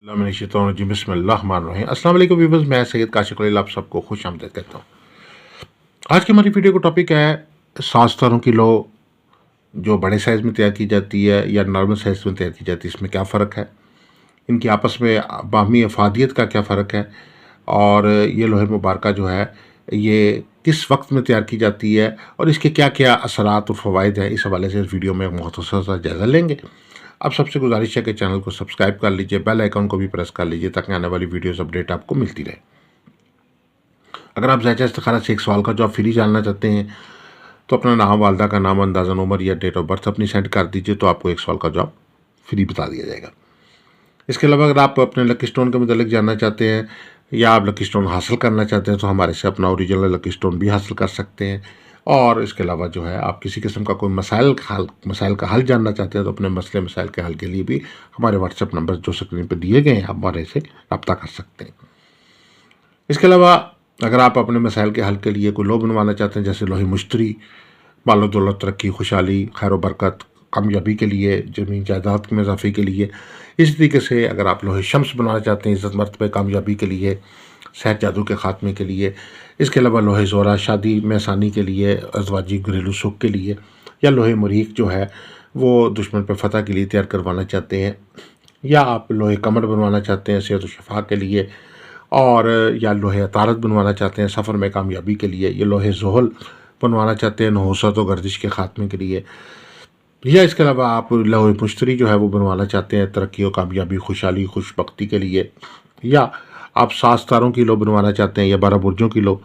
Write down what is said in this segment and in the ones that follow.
बिस्मिल्लाहिर्रहमानिर्रहीम। अस्सलाम वालेकुम व्यूअर्स, मैं सैयद काशिफ खलील आप सबको खुश आमदीद कहता हूँ। आज की हमारी वीडियो का टॉपिक है सांस तारों की लो जो बड़े साइज़ में तैयार की जाती है या नॉर्मल साइज़ में तैयार की जाती है, इसमें क्या फ़र्क है, इनकी आपस में बाहमी अफादियत का क्या फ़र्क है, और ये लोहे मुबारका जो है ये किस वक्त में तैयार की जाती है और इसके क्या क्या असरात और फ़वाइद हैं, इस हवाले से इस वीडियो में मुख्तसर सा जायज़ा लेंगे। अब सबसे गुजारिश है कि चैनल को सब्सक्राइब कर लीजिए, बेल आइकन को भी प्रेस कर लीजिए ताकि आने वाली वीडियोस अपडेट आपको मिलती रहे। अगर आप ज़ायचा इस्तिखारा से एक सवाल का जवाब फ्री जानना चाहते हैं तो अपना नाम, वालदा का नाम, अंदाज़न उम्र या डेट ऑफ बर्थ अपनी सेंड कर दीजिए, तो आपको एक सवाल का जवाब फ्री बता दिया जाएगा। इसके अलावा अगर आप अपने लकी स्टोन के मतलब जानना चाहते हैं या आप लकी स्टोन हासिल करना चाहते हैं तो हमारे से अपना ओरिजिनल लकी स्टोन भी हासिल कर सकते हैं। और इसके अलावा जो है आप किसी किस्म का कोई मसाइल का हल जानना चाहते हैं तो अपने मसले मसाइल के हल के लिए भी हमारे व्हाट्सएप नंबर जो स्क्रीन पर दिए गए हैं आप हमारे से रब्ता कर सकते हैं। इसके अलावा अगर आप अपने मसाइल के हल के लिए कोई लो बनवाना चाहते हैं, जैसे लोहे मुश्तरी, मालो दौलत, तरक्की, खुशहाली, खैर बरकत, कामयाबी के लिए, ज़मीन जायदाद में इजाफे के लिए, इसी तरीके से अगर आप लोहे शम्स बनवाना चाहते हैं इज़्ज़त मर्तबे कामयाबी के लिए, सहर जादू के ख़ात्मे के लिए, इसके अलावा लोहे ज़ोरा शादी में आसानी के लिए, अज़वाजी घरेलू सुख के लिए, या लोहे मरीक जो है वो दुश्मन पर फतह के लिए तैयार करवाना चाहते हैं, या आप लोहे कमर बनवाना चाहते हैं सेहत व शफा के लिए, और या लोहे अतारत बनवाना चाहते हैं सफ़र में कामयाबी के लिए, ये लोहे ज़ोहल बनवाना चाहते हैं नहुसत व गर्दिश के ख़ात्मे के लिए, या इसके अलावा आप लोहे मुश्तरी जो है वो बनवाना चाहते हैं तरक्की और कामयाबी, खुशहाली, खुशबख्ती के लिए, या आप सात तारों की लो बनवाना चाहते हैं या 12 बुर्जों की लो,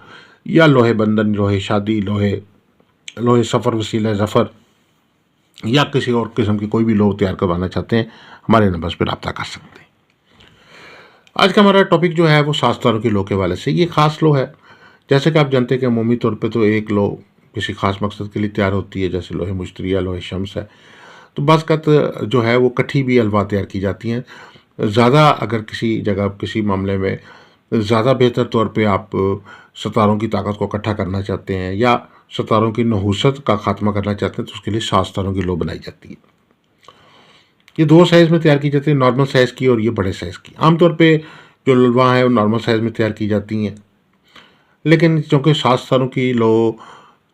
या लोहे बंधन, लोहे शादी, लोहे सफ़र वसीला ज़फ़र, या किसी और किस्म की कोई भी लो तैयार करवाना चाहते हैं, हमारे नंबर पर रब्ता कर सकते हैं। आज का हमारा टॉपिक जो है वो सात तारों की लो के वाले से, ये ख़ास लो है। जैसे कि आप जानते हैं कि अमूमी तौर पे तो एक लो किसी ख़ास मकसद के लिए तैयार होती है, जैसे लोहे मुश्तरी या लोहे शम्स है, तो बज़ जो है वो कट्ठी भी अलवा तैयार की जाती हैं। ज़्यादा अगर किसी जगह किसी मामले में ज़्यादा बेहतर तौर पे आप सितारों की ताकत को इकट्ठा करना चाहते हैं या सितारों की नहुसत का ख़ात्मा करना चाहते हैं तो उसके लिए सात सितारों की लो बनाई जाती है। ये दो साइज़ में तैयार की जाती है, नॉर्मल साइज़ की और ये बड़े साइज़ की। आमतौर पे जो ललवा है वो नॉर्मल साइज़ में तैयार की जाती हैं, लेकिन चूँकि सात सितारों की लो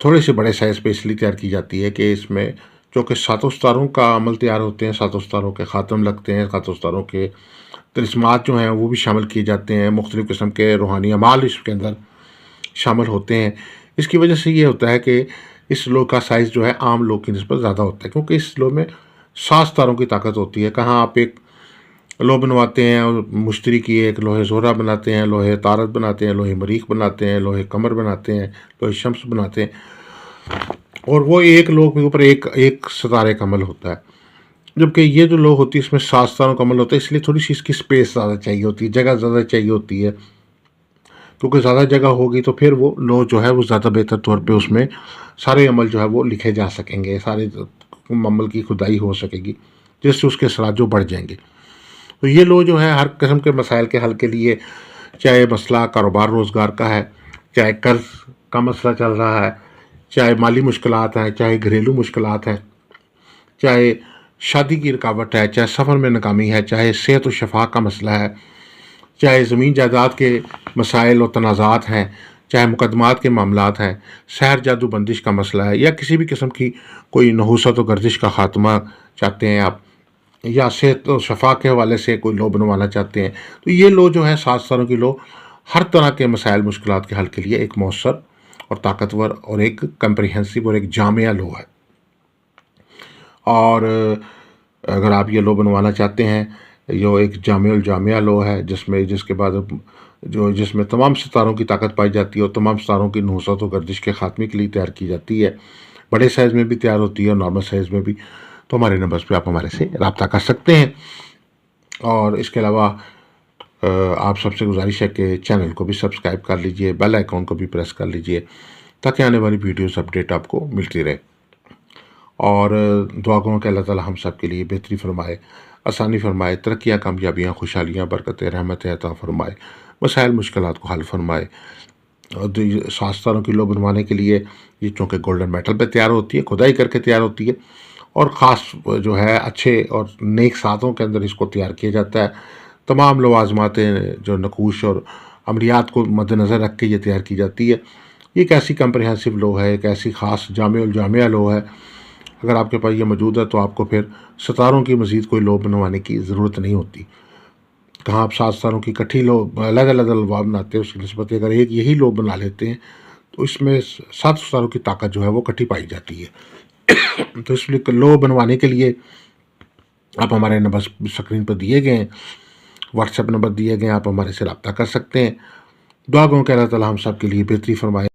थोड़े से बड़े साइज़ पे इसलिए तैयार की जाती है कि इसमें चूँकि सातों सितारों का अमल तैयार होते हैं, सातों सितारों के ख़ात्म लगते हैं, सातों सितारों के तिलिस्मात जो हैं वो भी शामिल किए जाते हैं, मुख्तलिफ़ किस्म के रूहानी अमाल इसके अंदर शामिल होते हैं। इसकी वजह से ये होता है कि इस लो का साइज़ जो है आम लो की निस्बत ज़्यादा होता है, क्योंकि इस लो में सात सितारों की ताकत होती है। कहाँ आप एक लो बनवाते हैं और मुश्तरी की एक लोहे ज़ोहरा बनाते हैं, लोहे तारत बनाते हैं, लोहे मरीख बनाते हैं, लोहे कमर बनाते हैं, लोहे शम्स बनाते हैं, और वो एक लो के ऊपर एक एक सितारे का अमल होता है। जबकि ये जो लो होती है इसमें सात सितारों का अमल होता है, इसलिए थोड़ी सी इसकी स्पेस ज़्यादा चाहिए होती है, जगह ज़्यादा चाहिए होती है, क्योंकि ज़्यादा जगह होगी तो फिर वो लो जो है वो ज़्यादा बेहतर तौर पे उसमें सारे अमल जो है वो लिखे जा सकेंगे, सारे अमल की खुदाई हो सकेगी, जिससे उसके असरात जो बढ़ जाएंगे। तो ये लो जो है हर किस्म के मसाइल के हल के लिए, चाहे मसला कारोबार रोज़गार का है, चाहे कर्ज का मसला चल रहा है, चाहे माली मुश्किलात हैं, चाहे घरेलू मुश्किलात हैं, चाहे शादी की रुकावट है, चाहे सफ़र में नाकामी है, चाहे सेहत व शफा का मसला है, चाहे ज़मीन जायदाद के मसाइल और तनाज़ात हैं, चाहे मुकदमात के मामलात हैं, सहर जादू बंदिश का मसला है, या किसी भी किस्म की कोई नहुसत व गर्दिश का ख़ात्मा चाहते हैं आप, या सेहत व शफा के हवाले से कोई लो बनवाना चाहते हैं, तो ये लो जो है सात सितारों की लो हर तरह के मसाइल मुश्किलात के हल के लिए एक मौसर और ताकतवर और एक कम्प्रिहेंसिव और एक जामिया लो है। और अगर आप ये लो बनवाना चाहते हैं, जो एक जामिया लो है जिसके बाद जिसमें तमाम सितारों की ताकत पाई जाती है और तमाम सितारों की नहुसत व गर्दिश के ख़ात्मे के लिए तैयार की जाती है, बड़े साइज़ में भी तैयार होती है और नॉर्मल साइज़ में भी, तो हमारे नंबर्स पे आप हमारे से रब्ता कर सकते हैं। और इसके अलावा आप सबसे गुजारिश है कि चैनल को भी सब्सक्राइब कर लीजिए, बेल आइकन को भी प्रेस कर लीजिए ताकि आने वाली वीडियोस अपडेट आपको मिलती रहे। और दुआ करूँ कि अल्लाह ताला हम सब के लिए बेहतरी फरमाए, आसानी फरमाए, तरक्कियाँ, कामयाबियाँ, खुशहालियाँ, बरकतें, रहमतें अता फरमाए, मसाइल मुश्किलात को हल फरमाए। और सात सितारों की लो बनवाने के लिए ये चूँकि गोल्डन मेटल पे तैयार होती है, खुदाई करके तैयार होती है, और ख़ास जो है अच्छे और नेक सातों के अंदर इसको तैयार किया जाता है, تمام لوازماتیں جو نقوش اور عملیات کو مد نظر رکھ کے یہ تیار کی جاتی ہے۔ یہ ایک ایسی کمپریہنسو لا ہے، ایک ایسی خاص جامع الجامعہ لا ہے، اگر آپ کے پاس یہ موجود ہے تو آپ کو پھر ستاروں کی مزید کوئی لا بنوانے کی ضرورت نہیں ہوتی۔ کہاں آپ 7 ستاروں کی کٹھی لا الگ الگ الوا بناتے ہیں، اس کی نسبت اگر ایک یہی لا بنا لیتے ہیں تو اس میں 7 ستاروں کی طاقت جو ہے وہ کٹھی پائی جاتی ہے۔ تو اس لیے لا بنوانے کے لیے آپ ہمارے نمبر اسکرین پر دیے گئے ہیں، واٹس ایپ نمبر دیے گئے ہیں، آپ ہمارے سے رابطہ کر سکتے ہیں۔ دعا گوں کہ اللہ تعالیٰ ہم سب کے لیے بہتری فرمائے۔